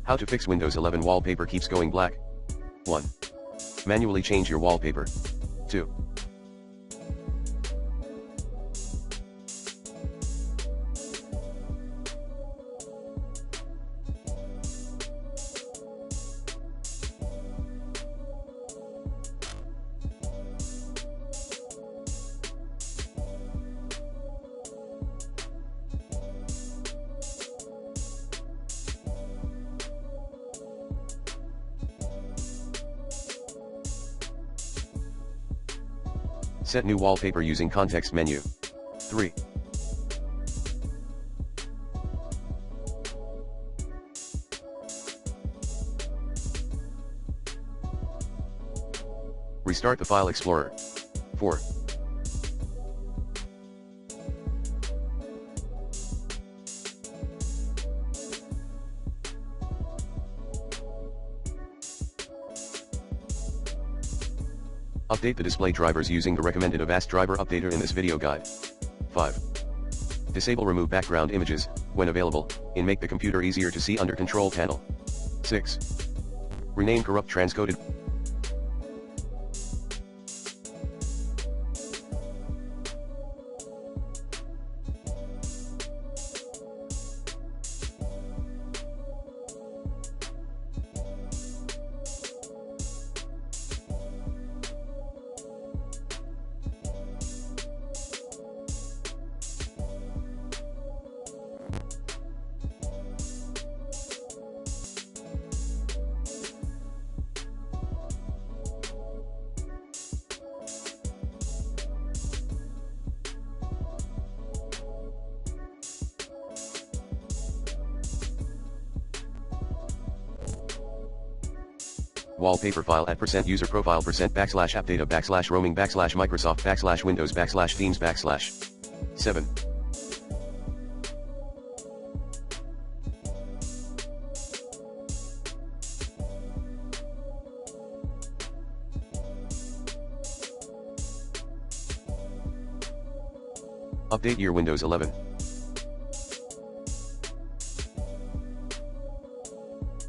How to fix Windows 11 wallpaper keeps going black. 1. Manually change your wallpaper. 2. Set new wallpaper using context menu. 3. Restart the File Explorer. 4. Update the display drivers using the recommended Avast driver updater in this video guide. 5. Disable remove background images, when available, in make the computer easier to see under control panel. 6. Rename corrupt transcoded. Wallpaper file at %user profile %appdata /roaming /Microsoft /Windows /themes / 7. Update year Windows 11.